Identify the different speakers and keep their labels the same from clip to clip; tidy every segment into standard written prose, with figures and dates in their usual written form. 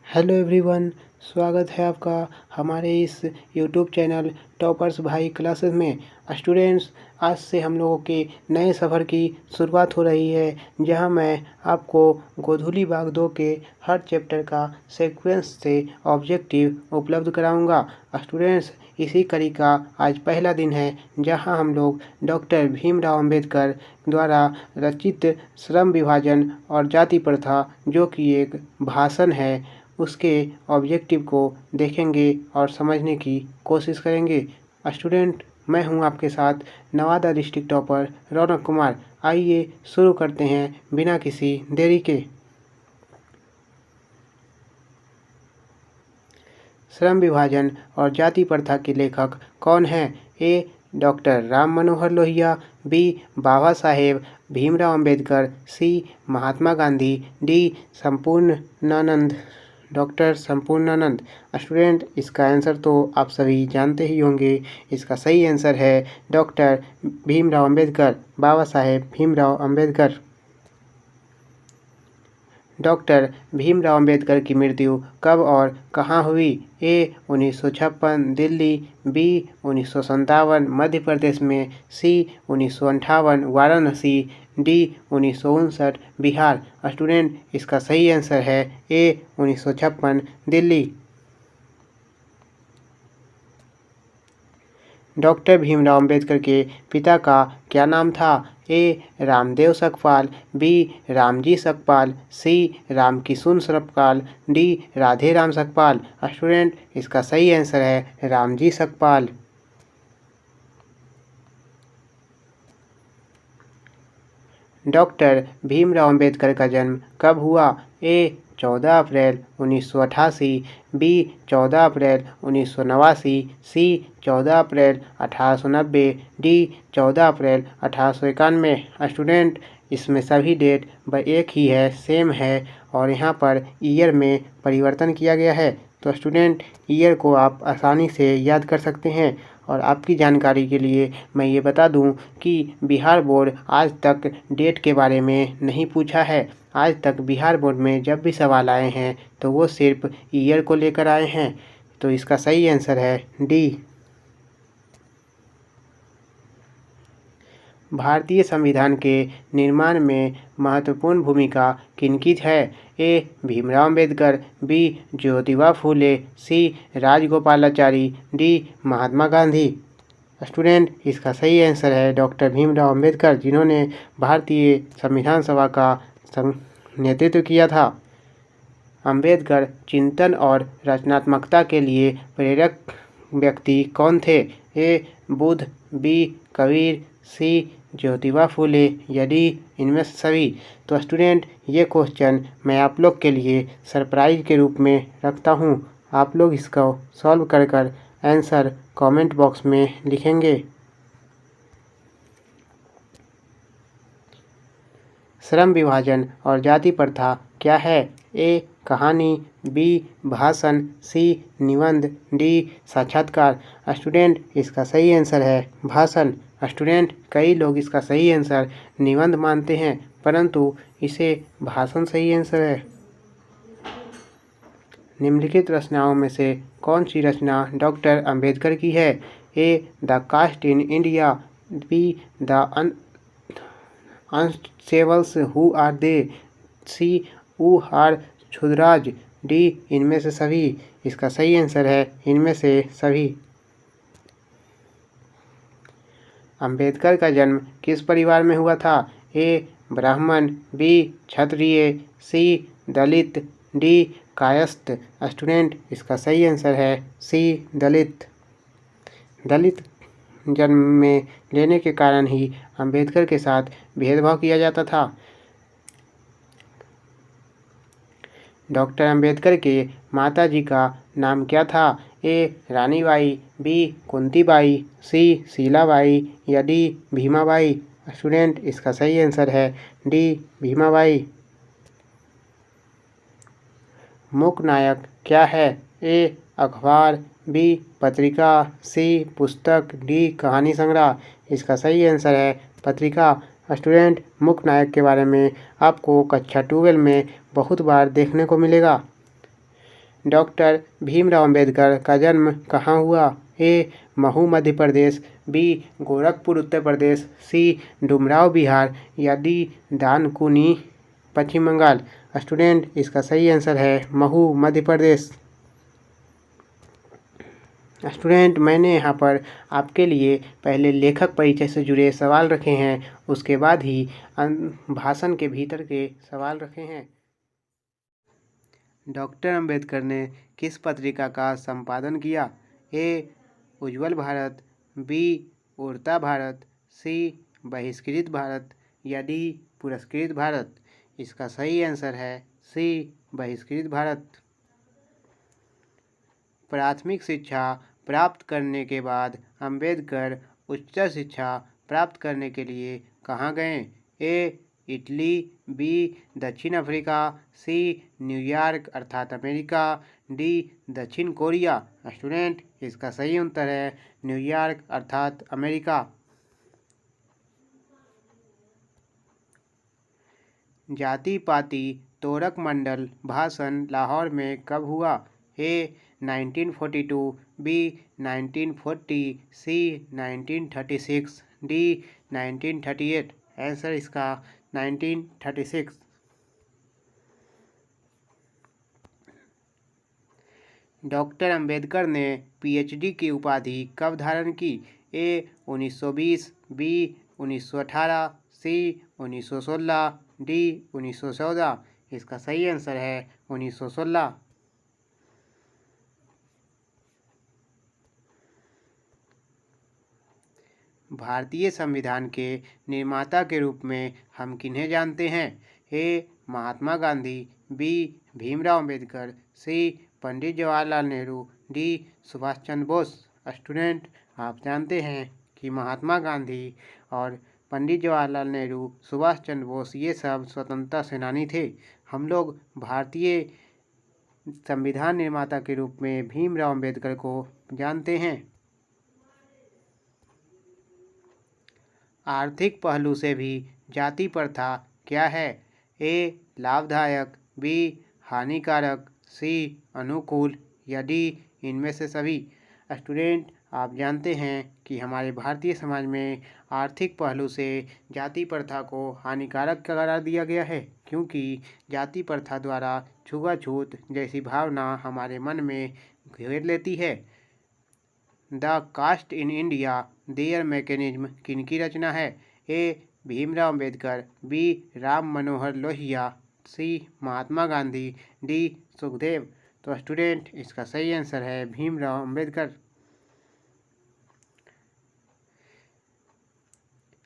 Speaker 1: Hello everyone, स्वागत है आपका हमारे इस यूट्यूब चैनल टॉपर्स भाई क्लासेस में। स्टूडेंट्स, आज से हम लोगों के नए सफ़र की शुरुआत हो रही है, जहां मैं आपको गोधुली बाग 2 के हर चैप्टर का सीक्वेंस से ऑब्जेक्टिव उपलब्ध कराऊंगा। स्टूडेंट्स, इसी कड़ी का आज पहला दिन है, जहां हम लोग डॉक्टर भीमराव अंबेडकर द्वारा रचित श्रम विभाजन और जाति प्रथा, जो कि एक भाषण है, उसके ऑब्जेक्टिव को देखेंगे और समझने की कोशिश करेंगे। स्टूडेंट, मैं हूं आपके साथ नवादा डिस्ट्रिक्ट टॉपर रौनक कुमार। आइए शुरू करते हैं बिना किसी देरी के। श्रम विभाजन और जाति प्रथा के लेखक कौन हैं? A. Doctor Ram Manohar Lohia, B. Baba Saheb Bhimrao Ambedkar, C. Mahatma Gandhi, D. Sampurnanand doctor Sampurnanand. Student, इसका आंसर तो आप सभी जानते ही होंगे। इसका सही आंसर है डॉक्टर भीमराव अंबेडकर, बाबा साहेब भीमराव अंबेडकर। डॉक्टर भीमराव अंबेडकर की मृत्यु कब और कहाँ हुई? ए. 1956 दिल्ली, बी. 1957 मध्य प्रदेश में, सी. 1958 वाराणसी, डी. 1959 बिहार। स्टूडेंट, इसका सही आंसर है ए. 1956 दिल्ली। डॉक्टर भीमराव अंबेडकर के पिता का क्या नाम था? ए. रामदेव सकपाल, बी. रामजी सकपाल, सी. रामकिशुन सकपाल, डी. राधेराम सकपाल। स्टूडेंट, इसका सही आंसर है रामजी सकपाल। डॉक्टर भीमराव अंबेडकर का जन्म कब हुआ? ए. 14 अप्रैल 1988, बी. 14 अप्रैल 1989, सी. 14 अप्रैल 1890, डी. 14 अप्रैल 1891। स्टूडेंट, इसमें सभी डेट एक ही है, सेम है, और यहाँ पर ईयर में परिवर्तन किया गया है। तो स्टूडेंट, ईयर को आप आसानी से याद कर सकते हैं। और आपकी जानकारी के लिए मैं ये बता दूं कि बिहार बोर्ड आज तक डेट के बारे में नहीं पूछा है। आज तक बिहार बोर्ड में जब भी सवाल आए हैं तो वो सिर्फ ईयर को लेकर आए हैं। तो इसका सही आंसर है डी। भारतीय संविधान के निर्माण में महत्वपूर्ण भूमिका किनकी है? A. Bhimrao Ambedkar, B. Jyotiba Phule, C. Rajagopalachari, D. Mahatma Gandhi. Student, इसका सही आंसर है डॉक्टर भीमराव अंबेडकर, जिन्होंने भारतीय संविधान सभा का नेतृत्व किया था। अंबेडकर चिंतन और रचनात्मकता के लिए प्रेरक व्यक्ति कौन थे? ए. बुद्ध, बी. कबीर, सी. ज्योतिबा फूले, या डी. इनमें से सभी। तो स्टूडेंट, ये क्वेश्चन मैं आप लोग के लिए सरप्राइज के रूप में रखता हूँ। आप लोग इसको सॉल्व कर कर आंसर कमेंट बॉक्स में लिखेंगे। श्रम विभाजन और जाति प्रथा क्या है? ए. कहानी, बी. भाषण, सी. निबंध, डी. साक्षात्कार। स्टूडेंट, इसका सही आंसर है भाषण। स्टूडेंट, कई लोग इसका सही आंसर निबंध मानते हैं, परंतु इसे भाषण सही आंसर है। निम्नलिखित रचनाओं में से कौन सी रचना डॉक्टर अंबेडकर की है? A. The caste in India, B. The untouchables who are they, C. Who are Shudras, D. इनमें से सभी। इसका सही आंसर है इनमें से सभी। अंबेडकर का जन्म किस परिवार में हुआ था? ए. ब्राह्मण, बी. क्षत्रिय, सी. दलित, डी. कायस्थ। स्टूडेंट, इसका सही आंसर है सी. दलित। दलित जन्म में लेने के कारण ही अंबेडकर के साथ भेदभाव किया जाता था। डॉक्टर अंबेडकर के माताजी का नाम क्या था? ए. रानीबाई, बी. कुंतीबाई, सी. शीलाबाई, या डी. भीमाबाई। स्टूडेंट, इसका सही आंसर है डी. भीमाबाई। मुख्य नायक क्या है? ए. अखबार, बी. पत्रिका, सी. पुस्तक, डी. कहानी संग्रह। इसका सही आंसर है पत्रिका। स्टूडेंट, मुख्य नायक के बारे में आपको कक्षा 12 में बहुत बार देखने को मिलेगा। डॉक्टर भीमराव अंबेडकर का जन्म कहाँ हुआ? ए. महू मध्य प्रदेश, बी. गोरखपुर उत्तर प्रदेश, सी. डुमराव बिहार या डी. दानकुनी पश्चिम बंगाल। स्टूडेंट, इसका सही आंसर है महू मध्य प्रदेश। स्टूडेंट, मैंने यहाँ पर आपके लिए पहले लेखक परिचय से जुड़े सवाल रखे हैं, उसके बाद ही भाषण के भीतर के सवाल रखे हैं। डॉक्टर अंबेडकर ने किस पत्रिका का संपादन किया? ए. उज्ज्वल भारत, बी. उड़ता भारत, सी. बहिष्कृत भारत या डी. पुरस्कृत भारत। इसका सही आंसर है सी. बहिष्कृत भारत। प्राथमिक शिक्षा प्राप्त करने के बाद अंबेडकर उच्च शिक्षा प्राप्त करने के लिए कहाँ गए? ए. Italy, B. दक्षिण अफ्रीका, सी. न्यूयॉर्क अर्थात अमेरिका, डी. दक्षिण कोरिया। स्टूडेंट, इसका सही उत्तर है न्यूयॉर्क अर्थात अमेरिका। जाति पाति तोरक मंडल भाषण लाहौर में कब हुआ? ए. 1942, बी. 1940, सी. 1936, डी. 1938। आंसर इसका 1936। डॉक्टर अंबेडकर ने पीएचडी की उपाधि कब धारण की? ए. 1920, बी. 1918, सी. 1916, डी. 1914। इसका सही आंसर है 1916। भारतीय संविधान के निर्माता के रूप में हम किन्हें जानते हैं? ए. महात्मा गांधी, बी. भीमराव अंबेडकर, सी. पंडित जवाहरलाल नेहरू, डी. सुभाष चंद्र बोस। स्टूडेंट, आप जानते हैं कि महात्मा गांधी और पंडित जवाहरलाल नेहरू, सुभाष चंद्र बोस ये सब स्वतंत्रता सेनानी थे। हम लोग भारतीय संविधान निर्माता के रूप में भीमराव अंबेडकर को जानते हैं। आर्थिक पहलू से भी जाति प्रथा क्या है? ए. लाभदायक, बी. हानिकारक, सी. अनुकूल या डी. इनमें से सभी। स्टूडेंट, आप जानते हैं कि हमारे भारतीय समाज में आर्थिक पहलू से जाति प्रथा को हानिकारक करार दिया गया है, क्योंकि जाति प्रथा द्वारा छुआछूत जैसी भावना हमारे मन में घेर लेती है। The caste in India their mechanism किनकी रचना है? A. Bhimrao Ambedkar, B. Ram Manohar Lohia, C. Mahatma Gandhi, D. Sukhdev. तो स्टूडेंट, इसका सही आंसर है भीमराव अंबेडकर।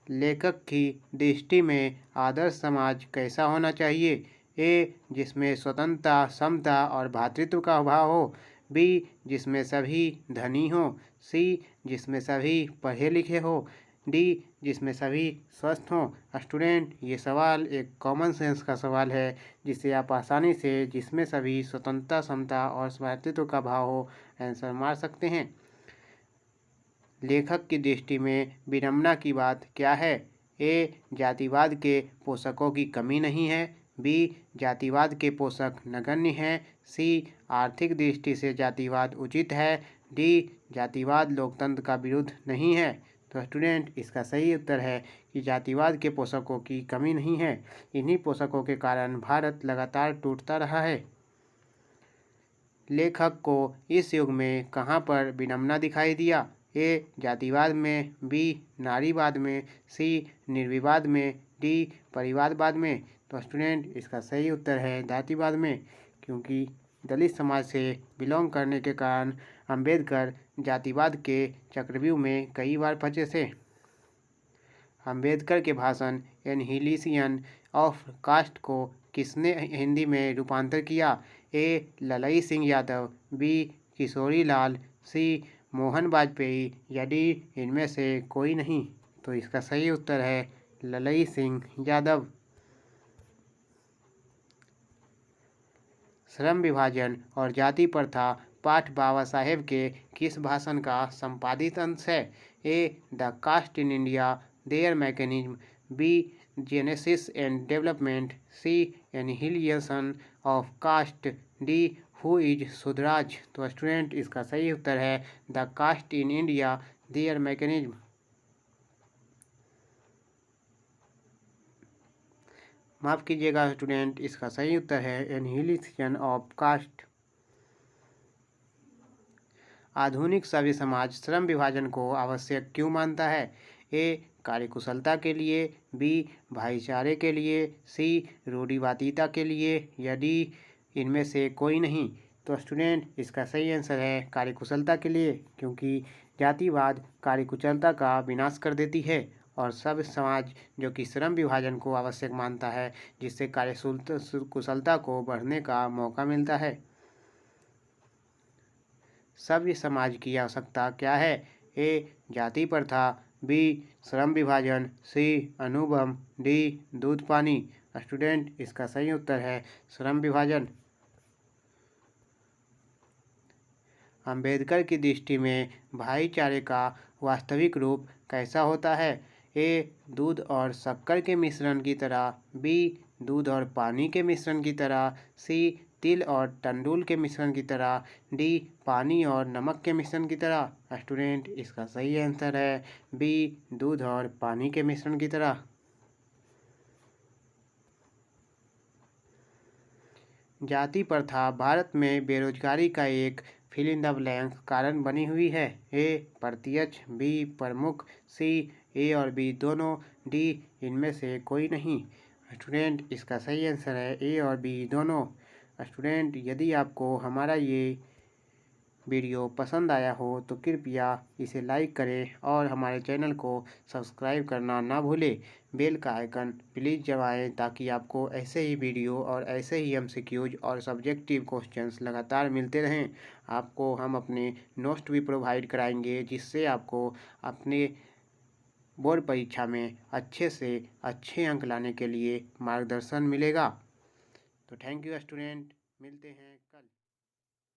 Speaker 1: लेखक की दृष्टि में आदर्श समाज कैसा होना चाहिए? ए. जिसमें स्वतंत्रता, समता और भ्रातृत्व का अभाव हो, बी. जिसमें सभी धनी हो, सी. जिसमें सभी पढ़े लिखे हो, डी. जिसमें सभी स्वस्थ हों। स्टूडेंट, ये सवाल एक कॉमन सेंस का सवाल है, जिसे आप आसानी से जिसमें सभी स्वतंत्रता, समता और भ्रातृत्व का भाव हो आंसर मार सकते हैं। लेखक की दृष्टि में विडंबना की बात क्या है? ए. जातिवाद के पोषकों की कमी नहीं है, बी. जातिवाद के पोषक नगण्य हैं, सी. आर्थिक दृष्टि से जातिवाद उचित है, डी. जातिवाद लोकतंत्र का विरुद्ध नहीं है। तो स्टूडेंट, इसका सही उत्तर है कि जातिवाद के पोषकों की कमी नहीं है। इन्हीं पोषकों के कारण भारत लगातार टूटता रहा है। लेखक को इस युग में कहाँ पर विडंबना दिखाई दिया? ए. जातिवाद में, बी. नारीवाद में, सी. निर्विवाद में, डी. परिवारवाद में। तो स्टूडेंट, इसका सही उत्तर है जातिवाद में, क्योंकि दलित समाज से बिलोंग करने के कारण अंबेडकर जातिवाद के चक्रव्यूह में कई बार फंसे थे। अंबेडकर के भाषण एनहिलिशन ऑफ कास्ट को किसने हिंदी में रूपांतर किया? ए. ललई सिंह यादव, बी. किशोरी लाल, सी. मोहन वाजपेयी या डी. इनमें से कोई नहीं। तो इसका सही उत्तर है ललई सिंह यादव। श्रम विभाजन और जाति प्रथा पाठ बाबा साहेब के किस भाषण का संपादित अंश है? A. The caste in India their mechanism, B. Genesis and development, C. Annihilation of caste, D. Who is Shudras? तो स्टूडेंट इसका सही उत्तर है the caste in India their mechanism. माफ कीजिएगा स्टूडेंट, इसका सही उत्तर है एनहिलिशन ऑफ कास्ट। आधुनिक सभ्य समाज श्रम विभाजन को आवश्यक क्यों मानता है? ए कार्यकुशलता के लिए, बी भाईचारे के लिए, सी रूढ़िवादिता के लिए, या डी इनमें से कोई नहीं। तो स्टूडेंट इसका सही आंसर है कार्यकुशलता के लिए, क्योंकि जातिवाद कार्यकुशलता का विनाश कर देती है और सभ्य समाज जो कि श्रम विभाजन को आवश्यक मानता है, जिससे कुशलता को बढ़ने का मौका मिलता है। सभ्य समाज की आवश्यकता क्या है? ए जाति प्रथा, बी श्रम विभाजन, सी अनुभव, डी दूध पानी। स्टूडेंट इसका सही उत्तर है श्रम विभाजन। अंबेडकर की दृष्टि में भाईचारे का वास्तविक रूप कैसा होता है? ए दूध और शक्कर के मिश्रण की तरह, बी दूध और पानी के मिश्रण की तरह, सी तिल और तंदूल के मिश्रण की तरह, डी पानी और नमक के मिश्रण की तरह। स्टूडेंट इसका सही आंसर है बी दूध और पानी के मिश्रण की तरह। जाति प्रथा भारत में बेरोजगारी का एक फिल इन द ब्लैंक कारण बनी हुई है। ए प्रत्यक्ष, बी प्रमुख, सी ए और बी दोनों, डी इनमें से कोई नहीं। स्टूडेंट इसका सही आंसर है ए और बी दोनों। स्टूडेंट यदि आपको हमारा ये वीडियो पसंद आया हो तो कृपया इसे लाइक करें और हमारे चैनल को सब्सक्राइब करना ना भूलें। बेल का आइकन प्लीज़ दबाएं ताकि आपको ऐसे ही वीडियो और ऐसे ही एमसीक्यूज और सब्जेक्टिव क्वेश्चंस लगातार मिलते रहें। आपको हम अपने नोट्स भी प्रोवाइड कराएंगे, जिससे आपको अपने बोर्ड परीक्षा में अच्छे से अच्छे अंक लाने के लिए मार्गदर्शन मिलेगा। तो थैंक यू स्टूडेंट, मिलते हैं कल।